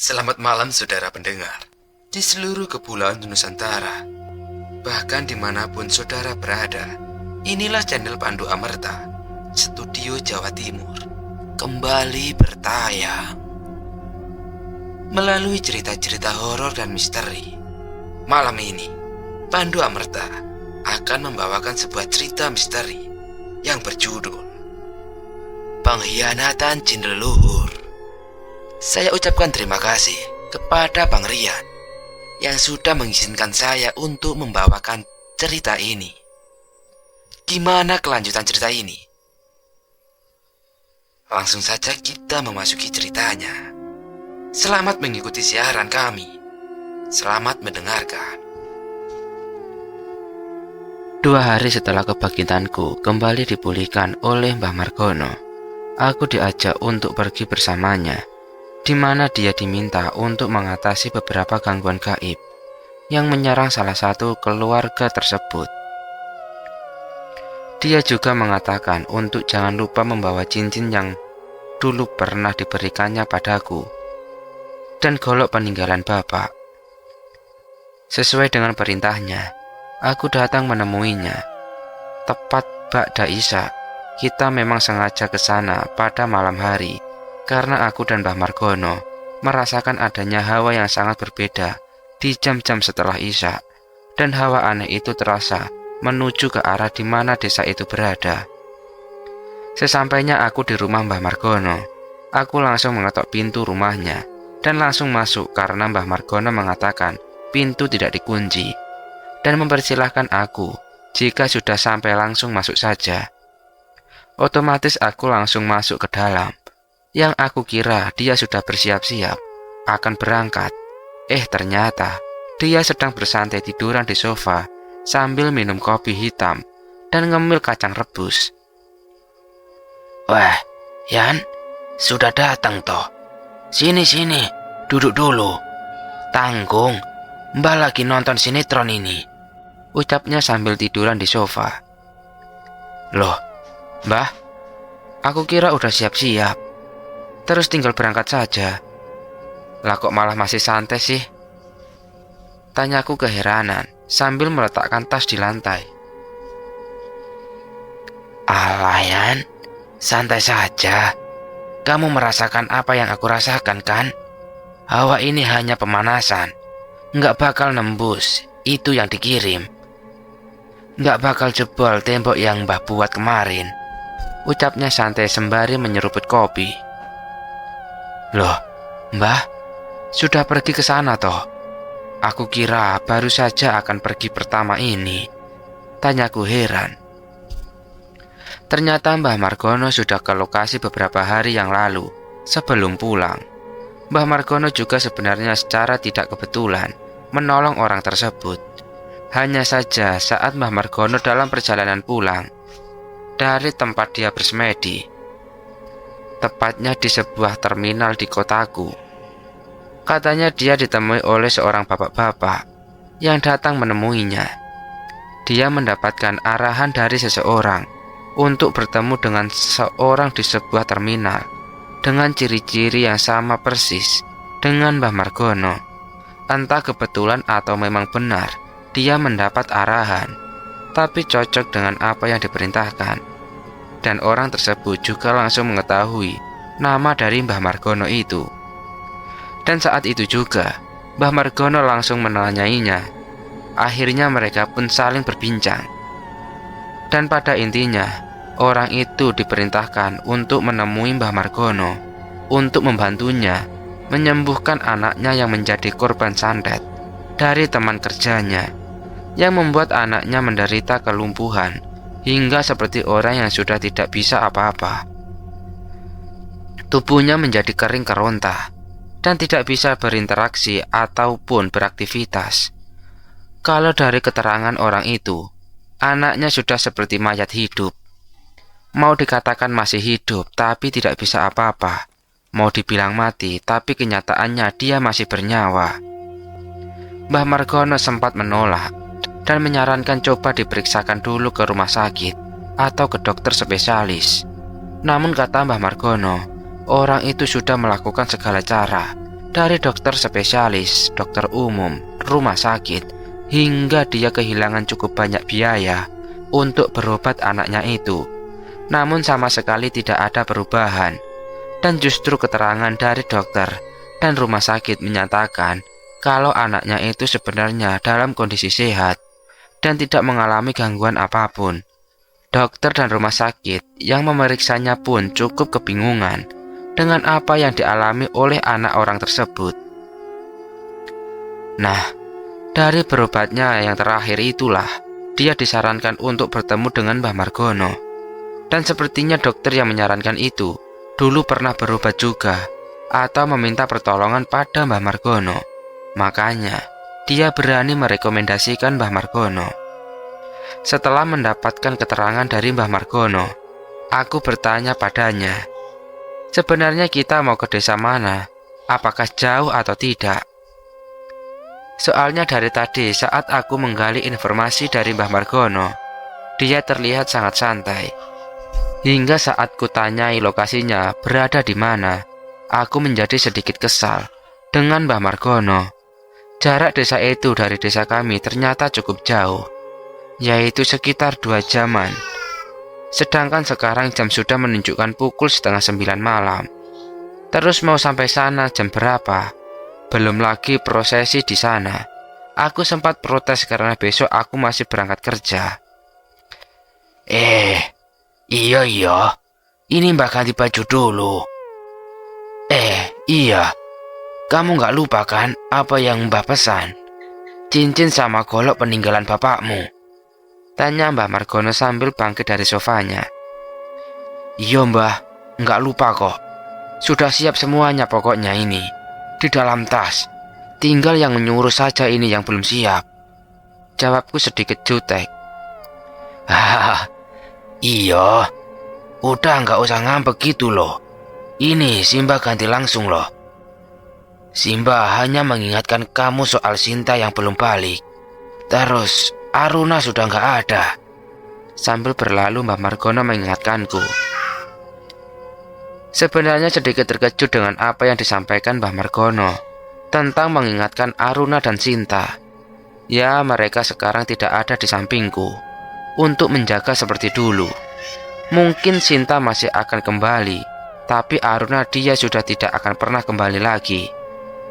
Selamat malam saudara pendengar. Di seluruh kepulauan Nusantara, bahkan dimanapun saudara berada, inilah channel Pandu Amerta, Studio Jawa Timur, kembali bertayang melalui cerita-cerita horor dan misteri. Malam ini, Pandu Amerta akan membawakan sebuah cerita misteri yang berjudul Pengkhianatan Jin Leluhur. Saya ucapkan terima kasih kepada Bang Rian yang sudah mengizinkan saya untuk membawakan cerita ini. Gimana kelanjutan cerita ini? Langsung saja kita memasuki ceritanya. Selamat mengikuti siaran kami. Selamat mendengarkan. 2 hari setelah kebangkitanku kembali dipulihkan oleh Mbah Margono, aku diajak untuk pergi bersamanya, di mana dia diminta untuk mengatasi beberapa gangguan gaib yang menyerang salah satu keluarga tersebut. Dia juga mengatakan untuk jangan lupa membawa cincin yang dulu pernah diberikannya padaku dan golok peninggalan bapak. Sesuai dengan perintahnya, aku datang menemuinya. Tepat ba'da Isya, kita memang sengaja ke sana pada malam hari karena aku dan Mbah Margono merasakan adanya hawa yang sangat berbeda di jam-jam setelah Isya, dan hawa aneh itu terasa menuju ke arah di mana desa itu berada. Sesampainya aku di rumah Mbah Margono, aku langsung mengetok pintu rumahnya dan langsung masuk karena Mbah Margono mengatakan pintu tidak dikunci dan mempersilahkan aku jika sudah sampai langsung masuk saja. Otomatis aku langsung masuk ke dalam. Yang aku kira dia sudah bersiap-siap akan berangkat. Ternyata dia sedang bersantai tiduran di sofa sambil minum kopi hitam dan ngemil kacang rebus. Wah, Yan, sudah datang toh. Sini, duduk dulu. Tanggung, Mbah lagi nonton sinetron ini, ucapnya sambil tiduran di sofa. Loh, Mbah, aku kira udah siap-siap, terus tinggal berangkat saja. Lah kok malah masih santai sih? Tanyaku keheranan sambil meletakkan tas di lantai. Alah Yan, santai saja. Kamu merasakan apa yang aku rasakan kan? Hawa ini hanya pemanasan, nggak bakal nembus itu yang dikirim. Nggak bakal jebol tembok yang Mbah buat kemarin, ucapnya santai sembari menyeruput kopi. Loh, Mbah, sudah pergi ke sana toh? Aku kira baru saja akan pergi pertama ini, tanyaku heran. Ternyata Mbah Margono sudah ke lokasi beberapa hari yang lalu sebelum pulang. Mbah Margono juga sebenarnya secara tidak kebetulan menolong orang tersebut. Hanya saja saat Mbah Margono dalam perjalanan pulang dari tempat dia bersemedi, tepatnya di sebuah terminal di kotaku, katanya dia ditemui oleh seorang bapak-bapak yang datang menemuinya. Dia mendapatkan arahan dari seseorang untuk bertemu dengan seseorang di sebuah terminal dengan ciri-ciri yang sama persis dengan Mbah Margono. Entah kebetulan atau memang benar dia mendapat arahan, tapi cocok dengan apa yang diperintahkan. Dan orang tersebut juga langsung mengetahui nama dari Mbah Margono itu. Dan saat itu juga Mbah Margono langsung menanyainya. Akhirnya mereka pun saling berbincang. Dan pada intinya, orang itu diperintahkan untuk menemui Mbah Margono untuk membantunya menyembuhkan anaknya yang menjadi korban santet dari teman kerjanya, yang membuat anaknya menderita kelumpuhan hingga seperti orang yang sudah tidak bisa apa-apa. Tubuhnya menjadi kering kerontah dan tidak bisa berinteraksi ataupun beraktivitas. Kalau dari keterangan orang itu, anaknya sudah seperti mayat hidup. Mau dikatakan masih hidup tapi tidak bisa apa-apa. Mau dibilang mati tapi kenyataannya dia masih bernyawa. Mbah Margono sempat menolak dan menyarankan coba diperiksakan dulu ke rumah sakit atau ke dokter spesialis. Namun kata Mbah Margono, orang itu sudah melakukan segala cara dari dokter spesialis, dokter umum, rumah sakit, hingga dia kehilangan cukup banyak biaya untuk berobat anaknya itu. Namun sama sekali tidak ada perubahan. Dan justru keterangan dari dokter dan rumah sakit menyatakan kalau anaknya itu sebenarnya dalam kondisi sehat dan tidak mengalami gangguan apapun. Dokter dan rumah sakit yang memeriksanya pun cukup kebingungan dengan apa yang dialami oleh anak orang tersebut. Nah, dari berobatnya yang terakhir itulah dia disarankan untuk bertemu dengan Mbah Margono. Dan sepertinya dokter yang menyarankan itu dulu pernah berobat juga atau meminta pertolongan pada Mbah Margono. Makanya dia berani merekomendasikan Mbah Margono. Setelah mendapatkan keterangan dari Mbah Margono, aku bertanya padanya, sebenarnya kita mau ke desa mana? Apakah jauh atau tidak? Soalnya dari tadi saat aku menggali informasi dari Mbah Margono, dia terlihat sangat santai. Hingga saat kutanyai lokasinya berada di mana, aku menjadi sedikit kesal dengan Mbah Margono. Jarak desa itu dari desa kami ternyata cukup jauh, yaitu sekitar 2 jaman. Sedangkan sekarang jam sudah menunjukkan pukul 8:30 malam. Terus mau sampai sana jam berapa? Belum lagi prosesi di sana. Aku sempat protes karena besok aku masih berangkat kerja. Iya, ini Mbak ganti baju dulu. Iya, kamu gak lupa kan apa yang Mbak pesan? Cincin sama golok peninggalan bapakmu, tanya Mbah Margono sambil bangkit dari sofanya. Iya Mbah, gak lupa kok. Sudah siap semuanya pokoknya ini, di dalam tas. Tinggal yang menyuruh saja ini yang belum siap, jawabku sedikit jutek. Iya, udah gak usah ngambek gitu loh. Ini Simba ganti langsung loh. Simba hanya mengingatkan kamu soal Sinta yang belum balik. Terus Aruna sudah gak ada. Sambil berlalu Mbah Margono mengingatkanku. Sebenarnya sedikit terkejut dengan apa yang disampaikan Mbah Margono tentang mengingatkan Aruna dan Sinta. Ya, mereka sekarang tidak ada di sampingku untuk menjaga seperti dulu. Mungkin Sinta masih akan kembali, tapi Aruna dia sudah tidak akan pernah kembali lagi.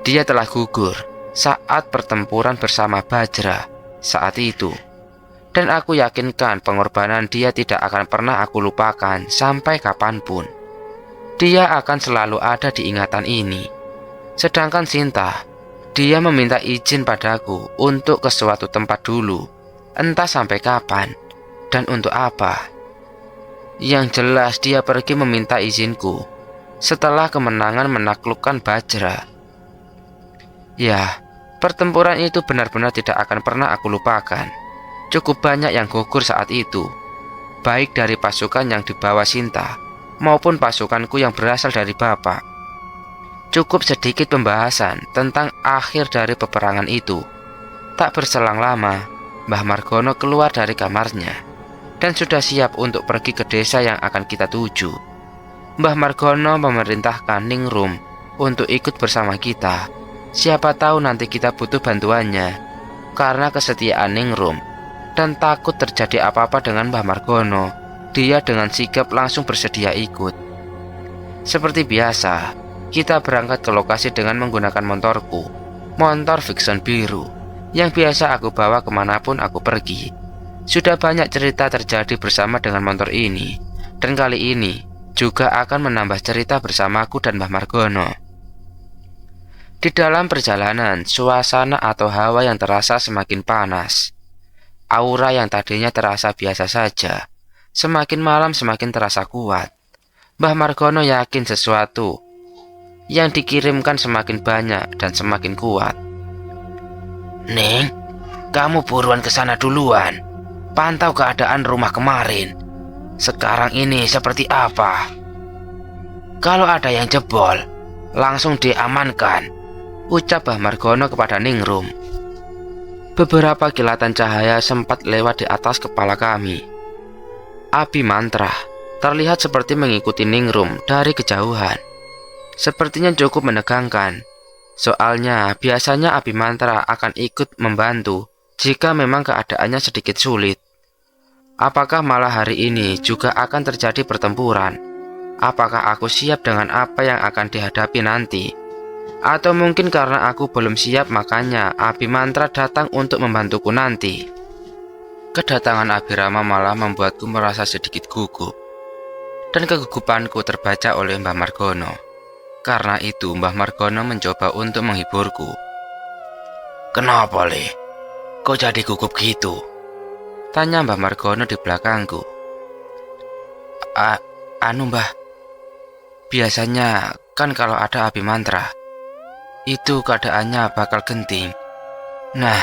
Dia telah gugur saat pertempuran bersama Bajra saat itu. Dan aku yakinkan pengorbanan dia tidak akan pernah aku lupakan sampai kapanpun. Dia akan selalu ada di ingatan ini. Sedangkan Sinta, dia meminta izin padaku untuk ke suatu tempat dulu, entah sampai kapan dan untuk apa. Yang jelas dia pergi meminta izinku setelah kemenangan menaklukkan Bajra. Ya, pertempuran itu benar-benar tidak akan pernah aku lupakan. Cukup banyak yang gugur saat itu, baik dari pasukan yang dibawa Sinta maupun pasukanku yang berasal dari bapak. Cukup sedikit pembahasan tentang akhir dari peperangan itu. Tak berselang lama, Mbah Margono keluar dari kamarnya dan sudah siap untuk pergi ke desa yang akan kita tuju. Mbah Margono memerintahkan Ningrum untuk ikut bersama kita. Siapa tahu nanti kita butuh bantuannya. Karena kesetiaan Ningrum dan takut terjadi apa-apa dengan Mbah Margono, dia dengan sigap langsung bersedia ikut. Seperti biasa, kita berangkat ke lokasi dengan menggunakan motorku, motor Vixen biru, yang biasa aku bawa kemanapun aku pergi. Sudah banyak cerita terjadi bersama dengan motor ini, dan kali ini juga akan menambah cerita bersamaku dan Mbah Margono. Di dalam perjalanan, suasana atau hawa yang terasa semakin panas. Aura yang tadinya terasa biasa saja, semakin malam semakin terasa kuat. Mbah Margono yakin sesuatu yang dikirimkan semakin banyak dan semakin kuat. Ning, kamu buruan ke sana duluan. Pantau keadaan rumah kemarin. Sekarang ini seperti apa? Kalau ada yang jebol, langsung diamankan, ucap Mbah Margono kepada Ningrum. Beberapa kilatan cahaya sempat lewat di atas kepala kami. Api mantra terlihat seperti mengikuti Ningrum dari kejauhan. Sepertinya cukup menegangkan. Soalnya biasanya Abi Mantra akan ikut membantu jika memang keadaannya sedikit sulit. Apakah malah hari ini juga akan terjadi pertempuran? Apakah aku siap dengan apa yang akan dihadapi nanti? Atau mungkin karena aku belum siap makanya Abi Mantra datang untuk membantuku nanti? Kedatangan Abirama malah membuatku merasa sedikit gugup. Dan kegugupanku terbaca oleh Mbah Margono. Karena itu Mbah Margono mencoba untuk menghiburku. Kenapa, Le? Kok jadi gugup gitu? Tanya Mbah Margono di belakangku. Anu Mbah, biasanya kan kalau ada Abi Mantra, itu keadaannya bakal genting. Nah,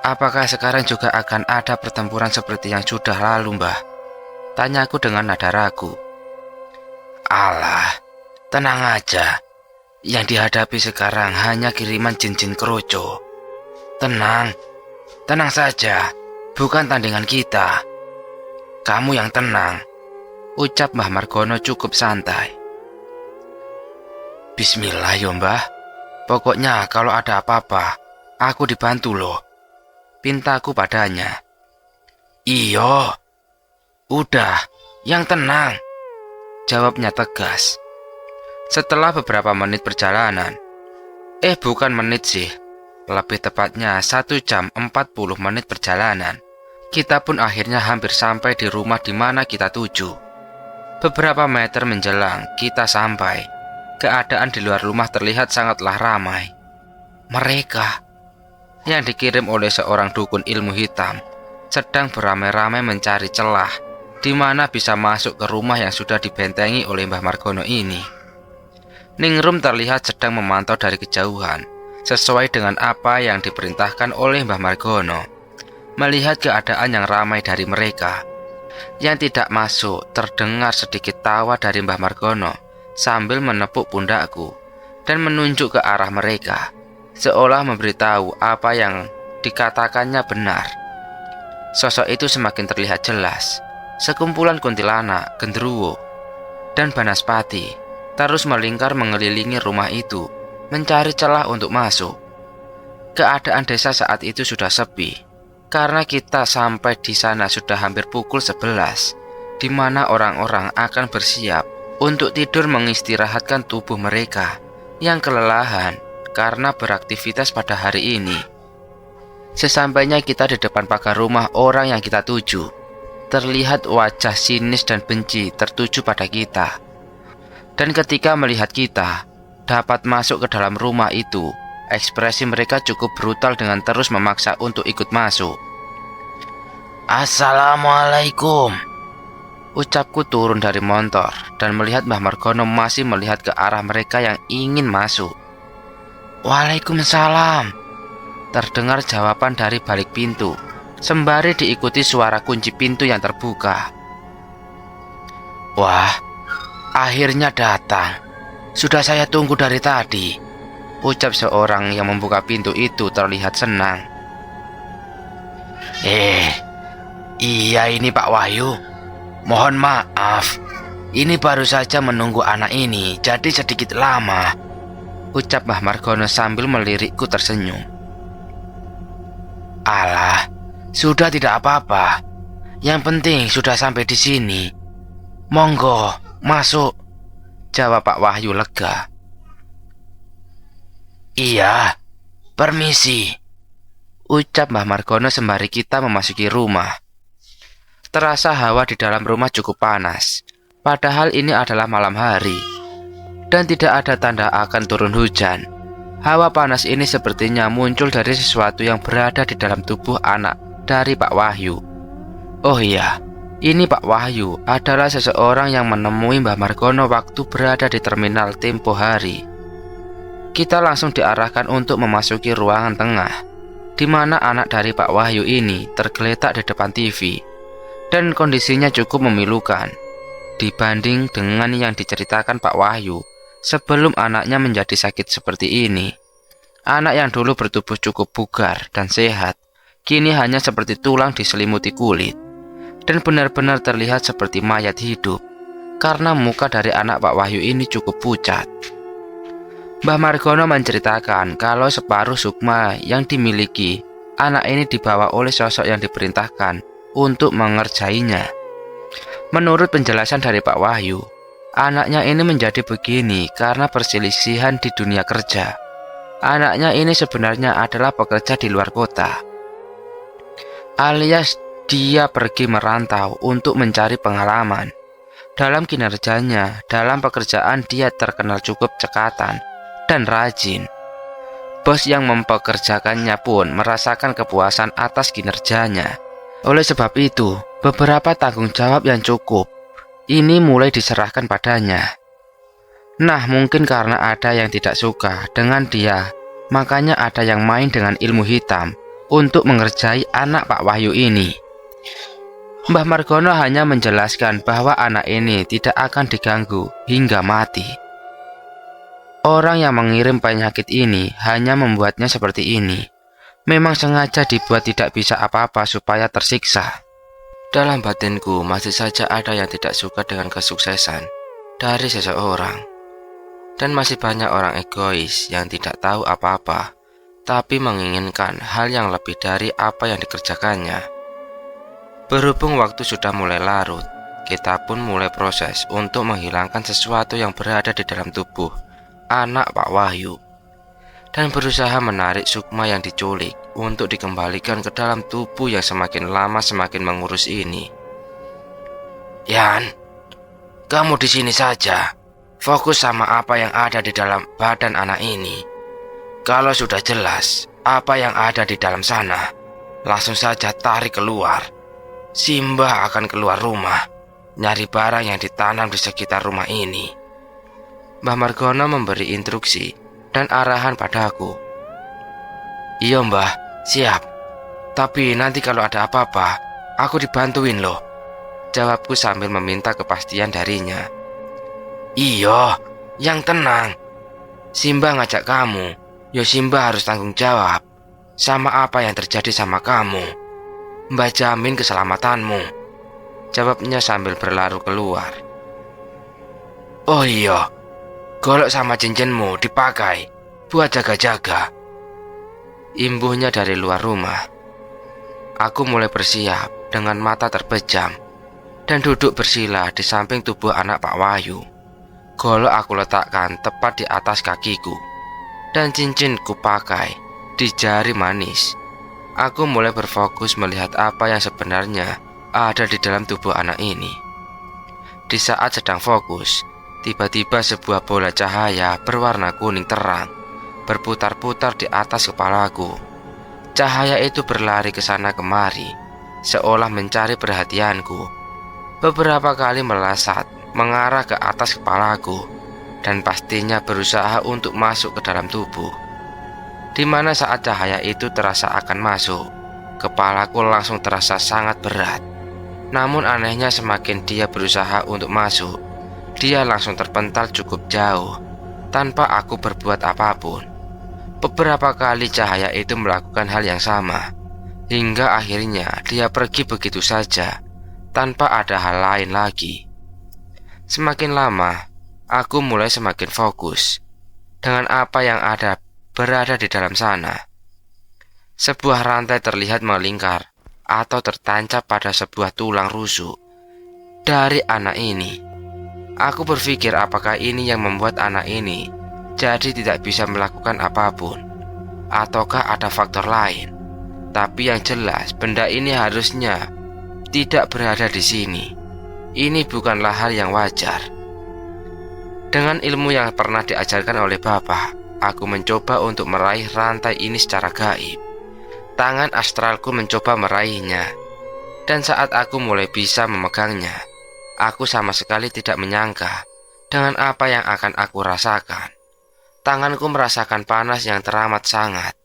apakah sekarang juga akan ada pertempuran seperti yang sudah lalu Mbah? Tanyaku dengan nada ragu. Alah, tenang aja. Yang dihadapi sekarang hanya kiriman jin-jin kroco. Tenang saja. Bukan tandingan kita. Kamu yang tenang, ucap Mbah Margono cukup santai. Bismillah yo Mbah. Pokoknya kalau ada apa-apa, aku dibantu loh. Pintaku padanya. Iyo. Udah, yang tenang, jawabnya tegas. Setelah beberapa menit perjalanan, bukan menit sih, lebih tepatnya 1 jam 40 menit perjalanan, kita pun akhirnya hampir sampai di rumah di mana kita tuju. Beberapa meter menjelang kita sampai, keadaan di luar rumah terlihat sangatlah ramai. Mereka yang dikirim oleh seorang dukun ilmu hitam sedang beramai-ramai mencari celah di mana bisa masuk ke rumah yang sudah dibentengi oleh Mbah Margono ini. Ningrum terlihat sedang memantau dari kejauhan, sesuai dengan apa yang diperintahkan oleh Mbah Margono. Melihat keadaan yang ramai dari mereka, yang tidak masuk, terdengar sedikit tawa dari Mbah Margono sambil menepuk pundakku dan menunjuk ke arah mereka, seolah memberitahu apa yang dikatakannya benar. Sosok itu semakin terlihat jelas. Sekumpulan kuntilanak, genderuwo, dan banaspati terus melingkar mengelilingi rumah itu, mencari celah untuk masuk. Keadaan desa saat itu sudah sepi, karena kita sampai di sana sudah hampir pukul 11, di mana orang-orang akan bersiap untuk tidur mengistirahatkan tubuh mereka yang kelelahan karena beraktivitas pada hari ini. Sesampainya kita di depan pagar rumah orang yang kita tuju, terlihat wajah sinis dan benci tertuju pada kita. Dan ketika melihat kita dapat masuk ke dalam rumah itu, ekspresi mereka cukup brutal dengan terus memaksa untuk ikut masuk. Assalamualaikum, ucapku turun dari motor dan melihat Mbah Margono masih melihat ke arah mereka yang ingin masuk. Waalaikumsalam, terdengar jawaban dari balik pintu, sembari diikuti suara kunci pintu yang terbuka. Wah, akhirnya datang. Sudah saya tunggu dari tadi, ucap seorang yang membuka pintu itu terlihat senang. Iya ini Pak Wahyu. Mohon maaf, ini baru saja menunggu anak ini, jadi sedikit lama, ucap Mbah Margono sambil melirikku tersenyum. Alah, sudah tidak apa-apa. Yang penting sudah sampai di sini. Monggo, masuk, jawab Pak Wahyu lega. Iya, permisi, ucap Mbah Margono sembari kita memasuki rumah. Terasa hawa di dalam rumah cukup panas, padahal ini adalah malam hari dan tidak ada tanda akan turun hujan. Hawa panas ini sepertinya muncul dari sesuatu yang berada di dalam tubuh anak dari Pak Wahyu. Oh iya, ini Pak Wahyu adalah seseorang yang menemui Mbah Margono waktu berada di terminal tempo hari. Kita langsung diarahkan untuk memasuki ruangan tengah, di mana anak dari Pak Wahyu ini tergeletak di depan TV, dan kondisinya cukup memilukan dibanding dengan yang diceritakan Pak Wahyu sebelum anaknya menjadi sakit seperti ini. Anak yang dulu bertubuh cukup bugar dan sehat, kini hanya seperti tulang diselimuti kulit, dan benar-benar terlihat seperti mayat hidup, karena muka dari anak Pak Wahyu ini cukup pucat. Mbah Margono menceritakan kalau separuh sukma yang dimiliki anak ini dibawa oleh sosok yang diperintahkan untuk mengerjainya. Menurut penjelasan dari Pak Wahyu, anaknya ini menjadi begini karena perselisihan di dunia kerja. Anaknya ini sebenarnya adalah pekerja di luar kota, alias dia pergi merantau untuk mencari pengalaman. Dalam kinerjanya, dalam pekerjaan dia terkenal cukup cekatan dan rajin. Bos yang mempekerjakannya pun merasakan kepuasan atas kinerjanya. Oleh sebab itu, beberapa tanggung jawab yang cukup ini mulai diserahkan padanya. Nah, mungkin karena ada yang tidak suka dengan dia, makanya ada yang main dengan ilmu hitam untuk mengerjai anak Pak Wahyu ini. Mbah Margono hanya menjelaskan bahwa anak ini tidak akan diganggu hingga mati. Orang yang mengirim penyakit ini hanya membuatnya seperti ini. Memang sengaja dibuat tidak bisa apa-apa supaya tersiksa. Dalam batinku masih saja ada yang tidak suka dengan kesuksesan dari seseorang. Dan masih banyak orang egois yang tidak tahu apa-apa, tapi menginginkan hal yang lebih dari apa yang dikerjakannya. Berhubung waktu sudah mulai larut, kita pun mulai proses untuk menghilangkan sesuatu yang berada di dalam tubuh anak Pak Wahyu, dan berusaha menarik sukma yang diculik untuk dikembalikan ke dalam tubuh yang semakin lama semakin mengurus ini. Yan, kamu di sini saja. Fokus sama apa yang ada di dalam badan anak ini. Kalau sudah jelas apa yang ada di dalam sana, langsung saja tarik keluar. Simbah akan keluar rumah, nyari barang yang ditanam di sekitar rumah ini. Mbah Margono memberi instruksi dan arahan padaku. Iya mbah, siap. Tapi nanti kalau ada apa-apa, aku dibantuin loh, jawabku sambil meminta kepastian darinya. Iya, yang tenang. Simbah ngajak kamu, yo Simbah harus tanggung jawab sama apa yang terjadi sama kamu. Mbah jamin keselamatanmu, jawabnya sambil berlaru keluar. Oh iya, golok sama cincinmu dipakai buat jaga-jaga, imbuhnya dari luar rumah. Aku mulai bersiap dengan mata terpejam dan duduk bersila di samping tubuh anak Pak Wahyu. Golok aku letakkan tepat di atas kakiku, dan cincin ku pakai di jari manis. Aku mulai berfokus melihat apa yang sebenarnya ada di dalam tubuh anak ini. Di saat sedang fokus, tiba-tiba sebuah bola cahaya berwarna kuning terang berputar-putar di atas kepalaku. Cahaya itu berlari ke sana kemari, seolah mencari perhatianku. Beberapa kali melesat mengarah ke atas kepalaku, dan pastinya berusaha untuk masuk ke dalam tubuh. Di mana saat cahaya itu terasa akan masuk, kepalaku langsung terasa sangat berat. Namun anehnya semakin dia berusaha untuk masuk, dia langsung terpental cukup jauh, tanpa aku berbuat apapun. Beberapa kali cahaya itu melakukan hal yang sama, hingga akhirnya dia pergi begitu saja, tanpa ada hal lain lagi. Semakin lama, aku mulai semakin fokus dengan apa yang berada di dalam sana. Sebuah rantai terlihat melingkar atau tertancap pada sebuah tulang rusuk dari anak ini. Aku berpikir apakah ini yang membuat anak ini jadi tidak bisa melakukan apapun, ataukah ada faktor lain. Tapi yang jelas benda ini harusnya tidak berada di sini. Ini bukanlah hal yang wajar. Dengan ilmu yang pernah diajarkan oleh Bapak, aku mencoba untuk meraih rantai ini secara gaib. Tangan astralku mencoba meraihnya, dan saat aku mulai bisa memegangnya, aku sama sekali tidak menyangka dengan apa yang akan aku rasakan. Tanganku merasakan panas yang teramat sangat.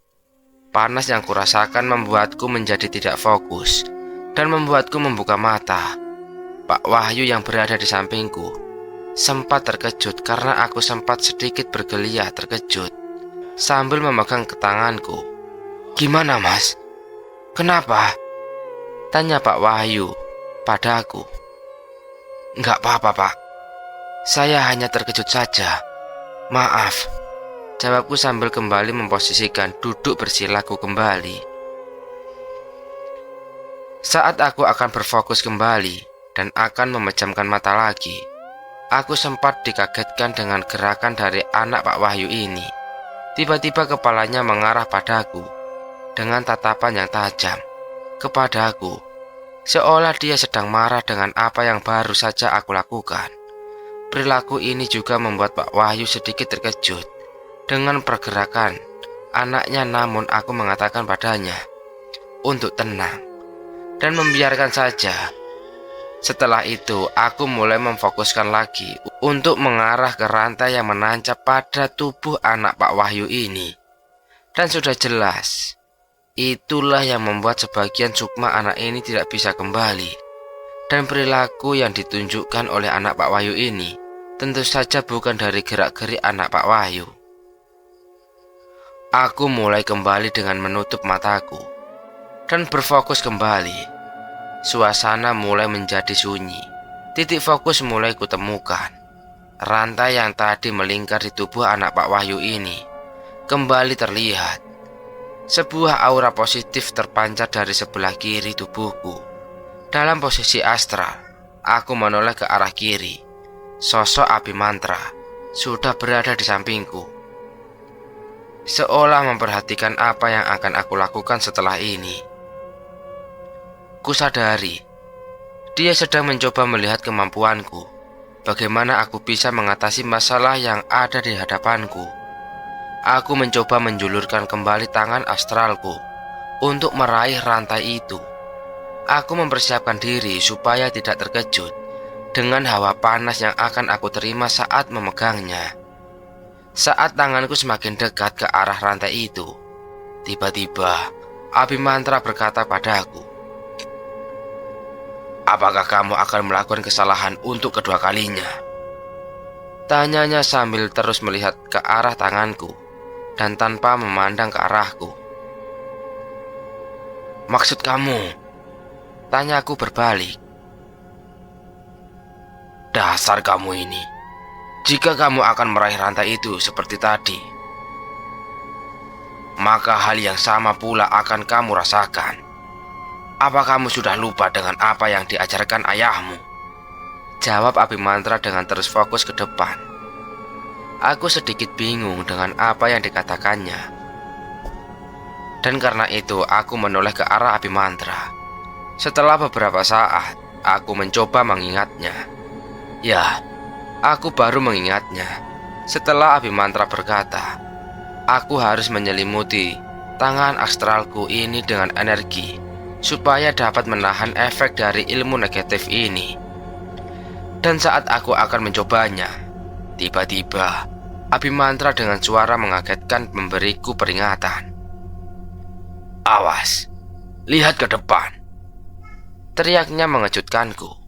Panas yang kurasakan membuatku menjadi tidak fokus dan membuatku membuka mata. Pak Wahyu yang berada di sampingku sempat terkejut karena aku sempat sedikit bergeliat terkejut sambil memegang ke tanganku. Gimana mas? Kenapa? Tanya Pak Wahyu padaku. Enggak apa-apa pak, saya hanya terkejut saja. Maaf. jawabku sambil kembali memposisikan duduk bersilaku kembali. Saat aku akan berfokus kembali dan akan memejamkan mata lagi, aku sempat dikagetkan dengan gerakan dari anak Pak Wahyu ini. Tiba-tiba kepalanya mengarah padaku dengan tatapan yang tajam kepadaku, seolah dia sedang marah dengan apa yang baru saja aku lakukan. Perilaku ini juga membuat Pak Wahyu sedikit terkejut dengan pergerakan anaknya, namun aku mengatakan padanya untuk tenang dan membiarkan saja. Setelah itu, aku mulai memfokuskan lagi untuk mengarah ke rantai yang menancap pada tubuh anak Pak Wahyu ini. Dan sudah jelas, itulah yang membuat sebagian sukma anak ini tidak bisa kembali. Dan perilaku yang ditunjukkan oleh anak Pak Wahyu ini tentu saja bukan dari gerak-gerik anak Pak Wahyu. Aku mulai kembali dengan menutup mataku dan berfokus kembali. Suasana mulai menjadi sunyi. Titik fokus mulai kutemukan. Rantai yang tadi melingkar di tubuh anak Pak Wahyu ini kembali terlihat. Sebuah aura positif terpancar dari sebelah kiri tubuhku. Dalam posisi astral, aku menoleh ke arah kiri. Sosok Abimantra sudah berada di sampingku, seolah memperhatikan apa yang akan aku lakukan setelah ini. Kusadari, dia sedang mencoba melihat kemampuanku, bagaimana aku bisa mengatasi masalah yang ada di hadapanku. Aku mencoba menjulurkan kembali tangan astralku untuk meraih rantai itu. Aku mempersiapkan diri supaya tidak terkejut dengan hawa panas yang akan aku terima saat memegangnya. Saat tanganku semakin dekat ke arah rantai itu, tiba-tiba Abimantra berkata padaku, "Apakah kamu akan melakukan kesalahan untuk kedua kalinya?" Tanyanya sambil terus melihat ke arah tanganku dan tanpa memandang ke arahku. "Maksud kamu?" tanyaku berbalik. "Dasar kamu ini, jika kamu akan meraih rantai itu seperti tadi, maka hal yang sama pula akan kamu rasakan. Apa kamu sudah lupa dengan apa yang diajarkan ayahmu?" jawab Abimantra dengan terus fokus ke depan. Aku sedikit bingung dengan apa yang dikatakannya, dan karena itu aku menoleh ke arah Abimantra. Setelah beberapa saat, aku mencoba mengingatnya. Ya, aku baru mengingatnya setelah Abimantra berkata, aku harus menyelimuti tangan astralku ini dengan energi supaya dapat menahan efek dari ilmu negatif ini. Dan saat aku akan mencobanya, tiba-tiba Abimantra dengan suara mengagetkan memberiku peringatan. "Awas, lihat ke depan," teriaknya mengejutkanku.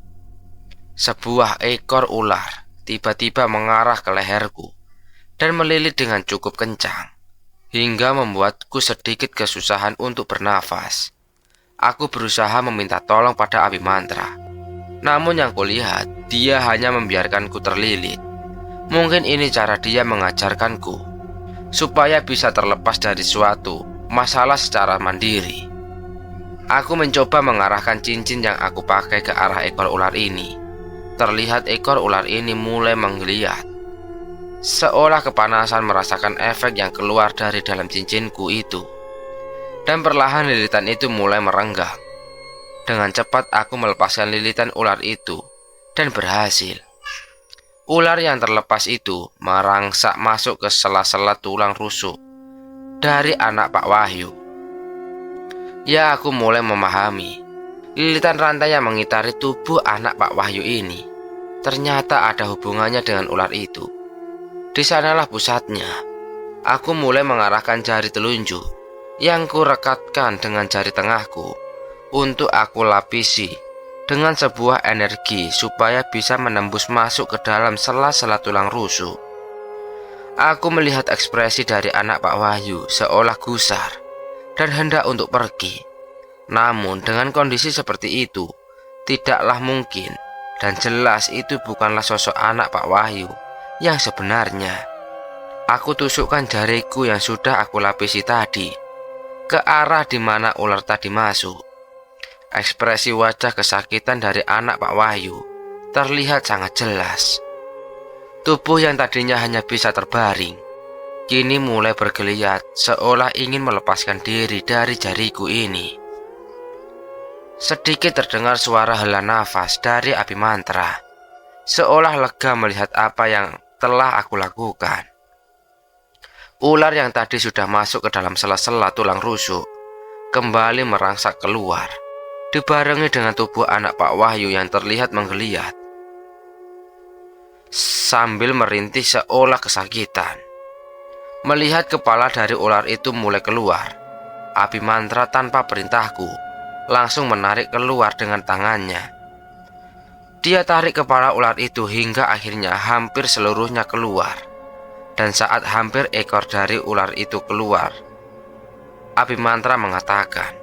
Sebuah ekor ular tiba-tiba mengarah ke leherku dan melilit dengan cukup kencang, hingga membuatku sedikit kesusahan untuk bernafas. Aku berusaha meminta tolong pada Abimantra, namun yang kulihat dia hanya membiarkanku terlilit. Mungkin ini cara dia mengajarkanku supaya bisa terlepas dari suatu masalah secara mandiri. Aku mencoba mengarahkan cincin yang aku pakai ke arah ekor ular ini. Terlihat ekor ular ini mulai menggeliat, seolah kepanasan merasakan efek yang keluar dari dalam cincinku itu. Dan perlahan lilitan itu mulai merenggang. Dengan cepat aku melepaskan lilitan ular itu dan berhasil. Ular yang terlepas itu merangsak masuk ke sela-sela tulang rusuk dari anak Pak Wahyu. Ya, aku mulai memahami. Lilitan rantai yang mengitari tubuh anak Pak Wahyu ini ternyata ada hubungannya dengan ular itu. Di sanalah pusatnya. Aku mulai mengarahkan jari telunjuk yang kurekatkan dengan jari tengahku untuk aku lapisi dengan sebuah energi supaya bisa menembus masuk ke dalam sela-sela tulang rusuk. Aku melihat ekspresi dari anak Pak Wahyu seolah gusar dan hendak untuk pergi. Namun dengan kondisi seperti itu, tidaklah mungkin, dan jelas itu bukanlah sosok anak Pak Wahyu yang sebenarnya. Aku tusukkan jariku yang sudah aku lapisi tadi ke arah di mana ular tadi masuk. Ekspresi wajah kesakitan dari anak Pak Wahyu terlihat sangat jelas. Tubuh yang tadinya hanya bisa terbaring, kini mulai bergeliat seolah ingin melepaskan diri dari jariku ini. Sedikit terdengar suara hela nafas dari Abi Mantra, seolah lega melihat apa yang telah aku lakukan. Ular yang tadi sudah masuk ke dalam sela-sela tulang rusuk kembali merangsak keluar, dibarengi dengan tubuh anak Pak Wahyu yang terlihat menggeliat sambil merintih seolah kesakitan. Melihat kepala dari ular itu mulai keluar, Abi Mantra tanpa perintahku langsung menarik keluar dengan tangannya. Dia tarik kepala ular itu hingga akhirnya hampir seluruhnya keluar. Dan saat hampir ekor dari ular itu keluar, Abi Mantra mengatakan,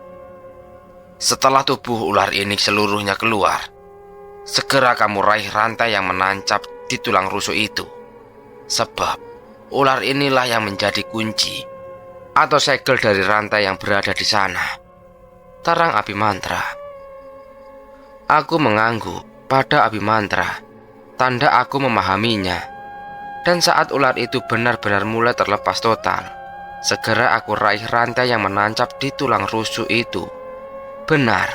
"Setelah tubuh ular ini seluruhnya keluar, segera kamu raih rantai yang menancap di tulang rusuk itu. Sebab ular inilah yang menjadi kunci atau segel dari rantai yang berada di sana," terang Abi Mantra. Aku mengangguk pada Abi Mantra, tanda aku memahaminya. Dan saat ular itu benar-benar mulai terlepas total, segera aku raih rantai yang menancap di tulang rusuk itu. Benar,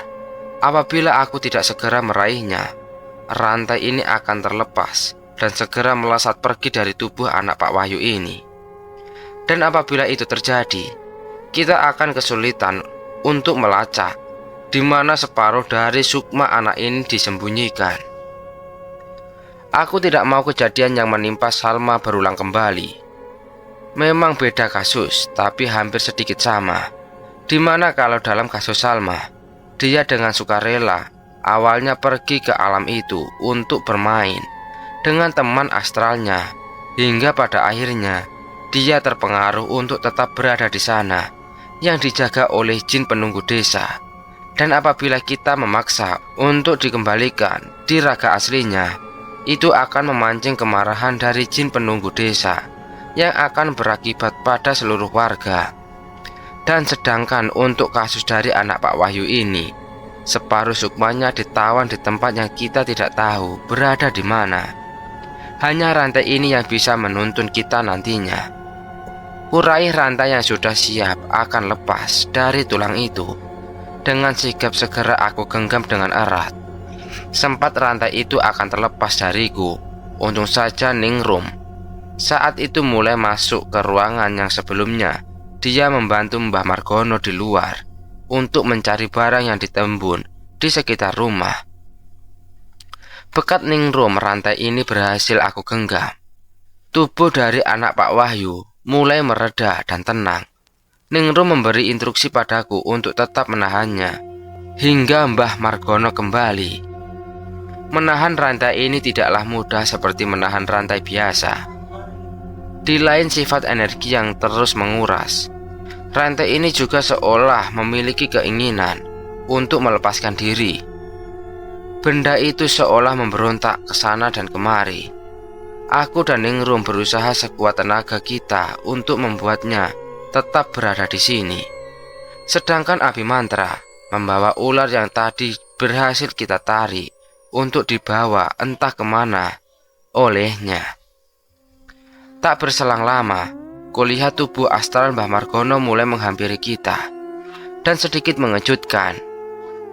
apabila aku tidak segera meraihnya, rantai ini akan terlepas dan segera melesat pergi dari tubuh anak Pak Wahyu ini. Dan apabila itu terjadi, kita akan kesulitan untuk melacak di mana separuh dari sukma anak ini disembunyikan. Aku tidak mau kejadian yang menimpa Salma berulang kembali. Memang beda kasus, tapi hampir sedikit sama. Dimana kalau dalam kasus Salma, dia dengan sukarela awalnya pergi ke alam itu untuk bermain dengan teman astralnya, hingga pada akhirnya dia terpengaruh untuk tetap berada di sana yang dijaga oleh jin penunggu desa. Dan apabila kita memaksa untuk dikembalikan di raga aslinya, itu akan memancing kemarahan dari jin penunggu desa yang akan berakibat pada seluruh warga. Dan sedangkan untuk kasus dari anak Pak Wahyu ini, separuh sukmanya ditawan di tempat yang kita tidak tahu berada di mana. Hanya rantai ini yang bisa menuntun kita nantinya. Urai rantai yang sudah siap akan lepas dari tulang itu. Dengan sigap segera aku genggam dengan erat. Sempat rantai itu akan terlepas dariku, untung saja Ningrum saat itu mulai masuk ke ruangan yang sebelumnya dia membantu Mbah Margono di luar untuk mencari barang yang ditembun di sekitar rumah. Berkat Ningrum, rantai ini berhasil aku genggam. Tubuh dari anak Pak Wahyu mulai mereda dan tenang. Ningrum memberi instruksi padaku untuk tetap menahannya hingga Mbah Margono kembali. Menahan rantai ini tidaklah mudah seperti menahan rantai biasa. Di lain sifat energi yang terus menguras, rantai ini juga seolah memiliki keinginan untuk melepaskan diri. Benda itu seolah memberontak ke sana dan kemari. Aku dan Ningrum berusaha sekuat tenaga kita untuk membuatnya tetap berada di sini. Sedangkan Abi Mantra membawa ular yang tadi berhasil kita tarik untuk dibawa entah kemana olehnya. Tak berselang lama, kulihat tubuh astral Mbah Margono mulai menghampiri kita. Dan sedikit mengejutkan,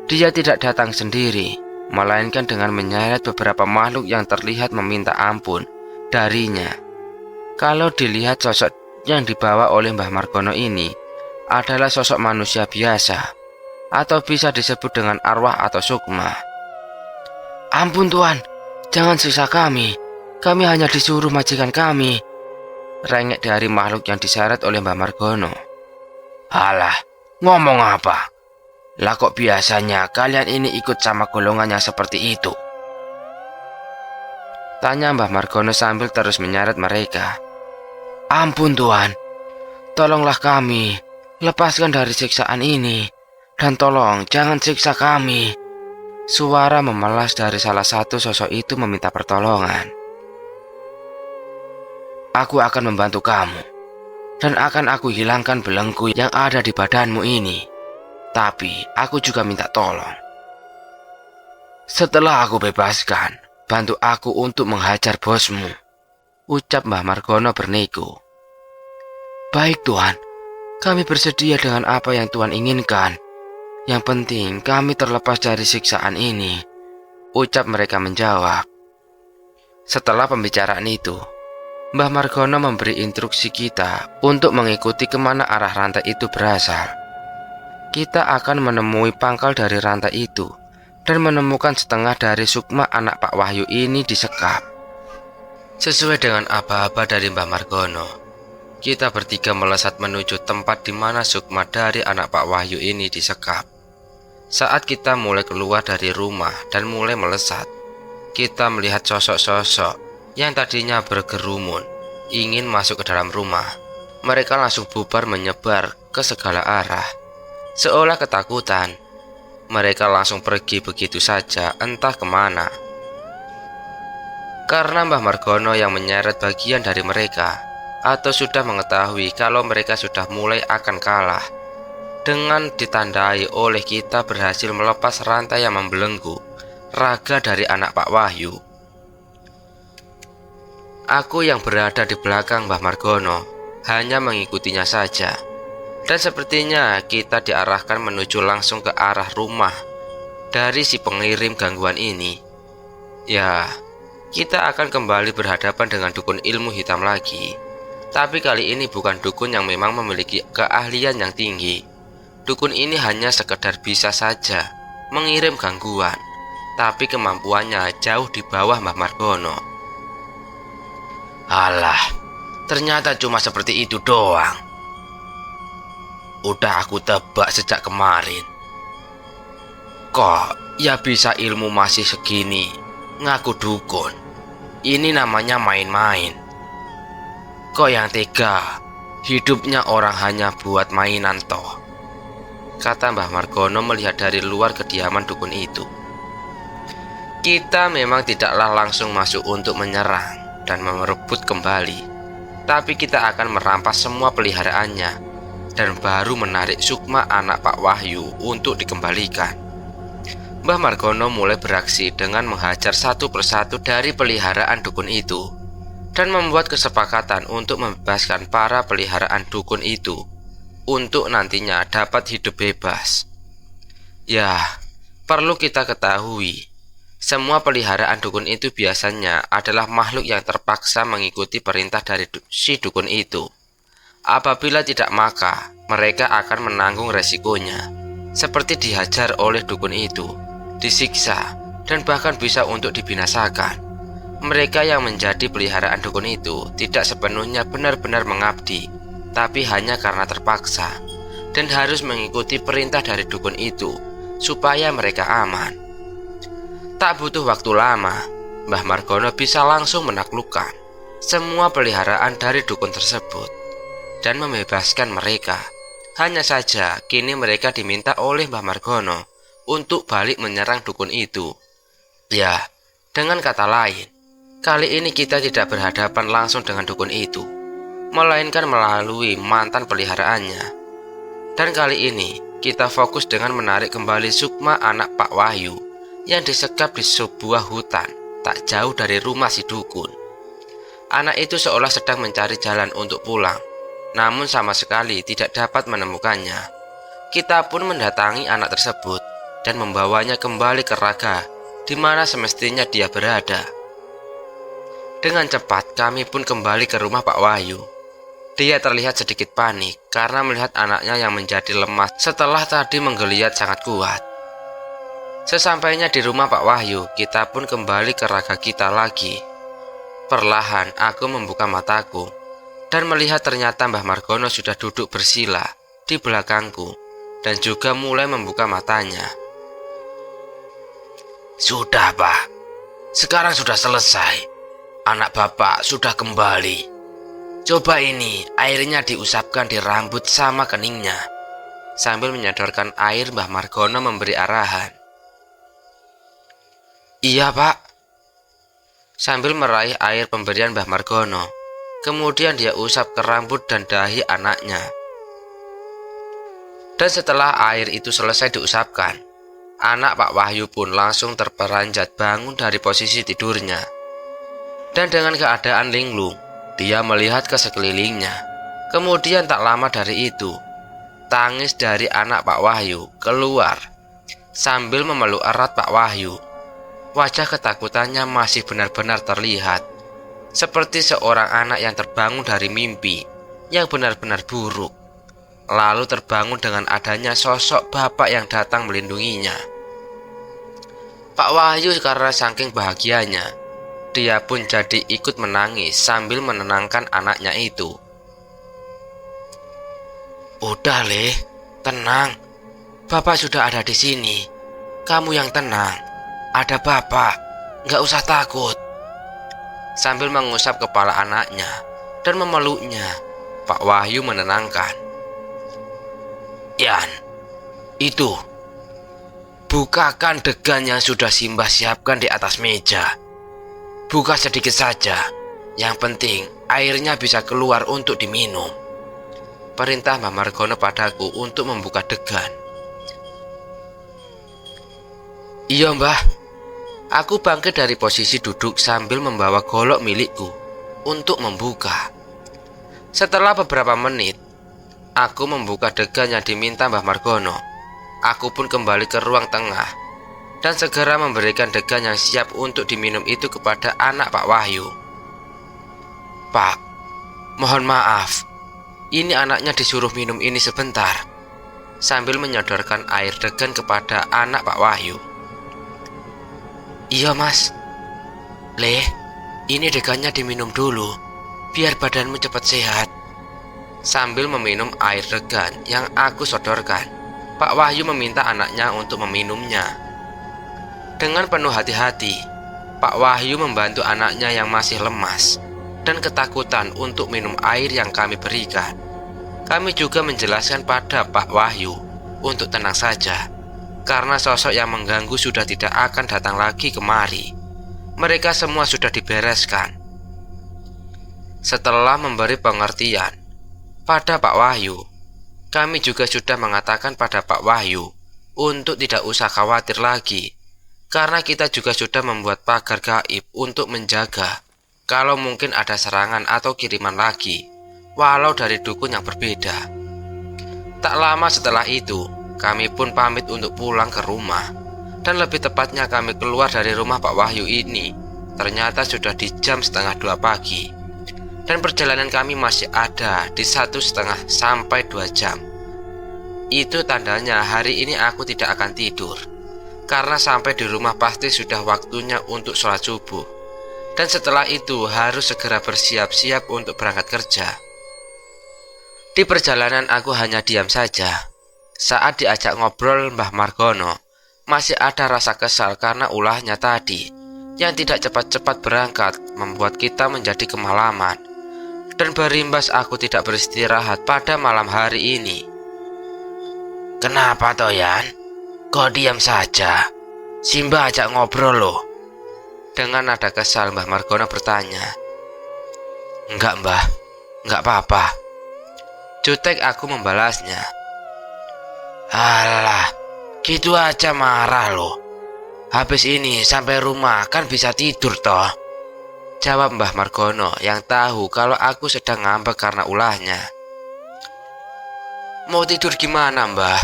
dia tidak datang sendiri, melainkan dengan menyeret beberapa makhluk yang terlihat meminta ampun darinya. Kalau dilihat sosok yang dibawa oleh Mbah Margono ini adalah sosok manusia biasa, atau bisa disebut dengan arwah atau sukma. "Ampun Tuan, jangan siksa kami. Kami hanya disuruh majikan kami," rengek dari makhluk yang diseret oleh Mbah Margono. "Alah, ngomong apa? Lah kok biasanya kalian ini ikut sama golongan yang seperti itu?" tanya Mbah Margono sambil terus menyeret mereka. "Ampun Tuan, tolonglah kami, lepaskan dari siksaan ini, dan tolong jangan siksa kami." Suara memelas dari salah satu sosok itu meminta pertolongan. Aku akan membantu kamu, dan akan aku hilangkan belenggu yang ada di badanmu ini. Tapi aku juga minta tolong. Setelah aku bebaskan, bantu aku untuk menghajar bosmu, ucap Mbah Margono bernego. Baik Tuan, kami bersedia dengan apa yang Tuan inginkan. Yang penting kami terlepas dari siksaan ini, ucap mereka menjawab. Setelah pembicaraan itu, Mbah Margono memberi instruksi kita untuk mengikuti kemana arah rantai itu berasal. Kita akan menemui pangkal dari rantai itu dan menemukan setengah dari sukma anak Pak Wahyu ini disekap. Sesuai dengan aba-aba dari Mbah Margono, kita bertiga melesat menuju tempat di mana sukma dari anak Pak Wahyu ini disekap. Saat kita mulai keluar dari rumah dan mulai melesat, kita melihat sosok-sosok yang tadinya bergerumun ingin masuk ke dalam rumah. Mereka langsung bubar menyebar ke segala arah. Seolah ketakutan, mereka langsung pergi begitu saja entah kemana. Karena Mbah Margono yang menyeret bagian dari mereka, atau sudah mengetahui kalau mereka sudah mulai akan kalah, dengan ditandai oleh kita berhasil melepas rantai yang membelenggu raga dari anak Pak Wahyu. Aku yang berada di belakang Mbah Margono hanya mengikutinya saja, dan sepertinya kita diarahkan menuju langsung ke arah rumah dari si pengirim gangguan ini. Ya, kita akan kembali berhadapan dengan dukun ilmu hitam lagi. Tapi kali ini bukan dukun yang memang memiliki keahlian yang tinggi. Dukun ini hanya sekedar bisa saja mengirim gangguan, tapi kemampuannya jauh di bawah Mbah Margono. Alah, ternyata cuma seperti itu doang. Udah aku tebak sejak kemarin. Kok ya bisa ilmu masih segini ngaku dukun? Ini namanya main-main. Kok yang tega, hidupnya orang hanya buat mainan toh, kata Mbah Margono melihat dari luar kediaman dukun itu. Kita memang tidaklah langsung masuk untuk menyerang dan merebut kembali, tapi kita akan merampas semua peliharaannya dan baru menarik sukma anak Pak Wahyu untuk dikembalikan. Mbah Margono mulai beraksi dengan menghajar satu persatu dari peliharaan dukun itu dan membuat kesepakatan untuk membebaskan para peliharaan dukun itu untuk nantinya dapat hidup bebas. Ya, perlu kita ketahui, semua peliharaan dukun itu biasanya adalah makhluk yang terpaksa mengikuti perintah dari si dukun itu. Apabila tidak, maka mereka akan menanggung resikonya, seperti dihajar oleh dukun itu, disiksa, dan bahkan bisa untuk dibinasakan. Mereka yang menjadi peliharaan dukun itu tidak sepenuhnya benar-benar mengabdi, tapi hanya karena terpaksa dan harus mengikuti perintah dari dukun itu supaya mereka aman. Tak butuh waktu lama, Mbah Margono bisa langsung menaklukkan semua peliharaan dari dukun tersebut dan membebaskan mereka. Hanya saja kini mereka diminta oleh Mbah Margono untuk balik menyerang dukun itu. Ya, dengan kata lain, kali ini kita tidak berhadapan langsung dengan dukun itu, melainkan melalui mantan peliharaannya. Dan kali ini kita fokus dengan menarik kembali sukma anak Pak Wahyu yang disekap di sebuah hutan tak jauh dari rumah si dukun. Anak itu seolah sedang mencari jalan untuk pulang, namun sama sekali tidak dapat menemukannya. Kita pun mendatangi anak tersebut dan membawanya kembali ke raga di mana semestinya dia berada. Dengan cepat kami pun kembali ke rumah Pak Wahyu. Dia terlihat sedikit panik karena melihat anaknya yang menjadi lemah setelah tadi menggeliat sangat kuat. Sesampainya di rumah Pak Wahyu, kita pun kembali ke raga kita lagi. Perlahan aku membuka mataku dan melihat ternyata Mbah Margono sudah duduk bersila di belakangku dan juga mulai membuka matanya. Sudah Pak, sekarang sudah selesai. Anak Bapak sudah kembali. Coba ini, airnya diusapkan di rambut sama keningnya. Sambil menyodorkan air, Mbah Margono memberi arahan. Iya Pak. Sambil meraih air pemberian Mbah Margono, Kemudian dia usap ke rambut dan dahi anaknya. Dan setelah air itu selesai diusapkan, anak Pak Wahyu pun langsung terperanjat bangun dari posisi tidurnya. Dan dengan keadaan linglung, dia melihat ke sekelilingnya. Kemudian tak lama dari itu, tangis dari anak Pak Wahyu keluar sambil memeluk erat Pak Wahyu. Wajah ketakutannya masih benar-benar terlihat, seperti seorang anak yang terbangun dari mimpi yang benar-benar buruk, lalu terbangun dengan adanya sosok bapak yang datang melindunginya. Pak Wahyu karena saking bahagianya, dia pun jadi ikut menangis sambil menenangkan anaknya itu. Udah Le, tenang. Bapak sudah ada di sini. Kamu yang tenang. Ada Bapak, gak usah takut. Sambil mengusap kepala anaknya dan memeluknya, Pak Wahyu menenangkan. Yan, itu. Bukakan degan yang sudah Simbah siapkan di atas meja. Buka sedikit saja. Yang penting airnya bisa keluar untuk diminum. Perintah Mbah Margono padaku untuk membuka degan. Iya Mbah. Aku bangkit dari posisi duduk sambil membawa golok milikku untuk membuka. Setelah beberapa menit, aku membuka degan yang diminta Mbah Margono. Aku pun kembali ke ruang tengah dan segera memberikan degan yang siap untuk diminum itu kepada anak Pak Wahyu. Pak, mohon maaf. Ini anaknya disuruh minum ini sebentar. Sambil menyodorkan air degan kepada anak Pak Wahyu. Iya Mas. Le, ini degannya diminum dulu, biar badanmu cepat sehat. Sambil meminum air degan yang aku sodorkan, Pak Wahyu meminta anaknya untuk meminumnya. Dengan penuh hati-hati, Pak Wahyu membantu anaknya yang masih lemas dan ketakutan untuk minum air yang kami berikan. Kami juga menjelaskan pada Pak Wahyu untuk tenang saja, karena sosok yang mengganggu sudah tidak akan datang lagi kemari. Mereka semua sudah dibereskan. Setelah memberi pengertian pada Pak Wahyu, kami juga sudah mengatakan pada Pak Wahyu untuk tidak usah khawatir lagi, karena kita juga sudah membuat pagar gaib untuk menjaga kalau mungkin ada serangan atau kiriman lagi, walau dari dukun yang berbeda. Tak lama setelah itu, kami pun pamit untuk pulang ke rumah. Dan lebih tepatnya kami keluar dari rumah Pak Wahyu ini ternyata sudah di jam 1:30 pagi. Dan perjalanan kami masih ada di 1,5 sampai 2 jam. Itu tandanya hari ini aku tidak akan tidur, karena sampai di rumah pasti sudah waktunya untuk sholat subuh. Dan setelah itu harus segera bersiap-siap untuk berangkat kerja. Di perjalanan aku hanya diam saja. Saat diajak ngobrol Mbah Margono, masih ada rasa kesal karena ulahnya tadi yang tidak cepat-cepat berangkat membuat kita menjadi kemalaman. Dan berimbas aku tidak beristirahat pada malam hari ini. Kenapa Toyan? Kok diam saja? Simbah ajak ngobrol loh. Dengan nada kesal Mbah Margono bertanya. Enggak Mbah, enggak apa-apa. Jutek aku membalasnya. Alah, gitu aja marah loh. Habis ini sampai rumah kan bisa tidur toh. Jawab Mbah Margono yang tahu kalau aku sedang ngambek karena ulahnya. Mau tidur gimana Mbah?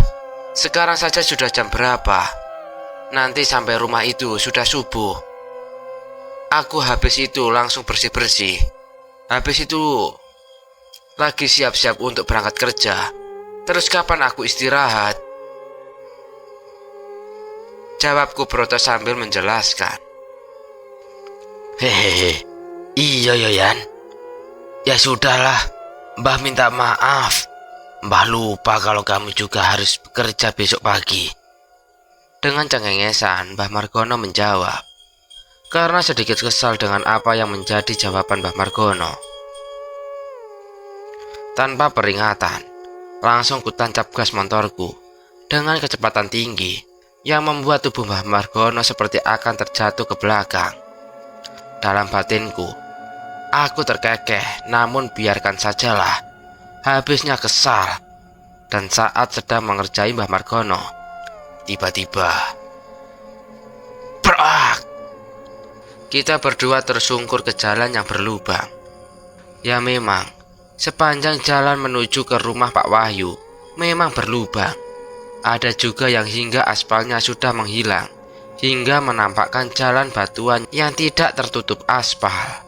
Sekarang saja sudah jam berapa? Nanti sampai rumah itu sudah subuh. Aku habis itu langsung bersih-bersih. Habis itu lagi siap-siap untuk berangkat kerja. Terus kapan aku istirahat? Jawabku protes sambil menjelaskan. Hehehe, iya Yoyan. Ya sudahlah, Mbah minta maaf. Mbah lupa kalau kamu juga harus bekerja besok pagi. Dengan cengengesan, Mbah Margono menjawab. Karena sedikit kesal dengan apa yang menjadi jawaban Mbah Margono. Tanpa peringatan, langsung kutancap gas motorku dengan kecepatan tinggi yang membuat tubuh Mbah Margono seperti akan terjatuh ke belakang. Dalam batinku, Aku terkekeh, namun biarkan sajalah. Habisnya kesal. Dan saat sedang mengerjai Mbah Margono, tiba-tiba brak! Kita berdua tersungkur ke jalan yang berlubang. Ya memang, sepanjang jalan menuju ke rumah Pak Wahyu memang berlubang. Ada juga yang hingga aspalnya sudah menghilang, hingga menampakkan jalan batuan yang tidak tertutup aspal.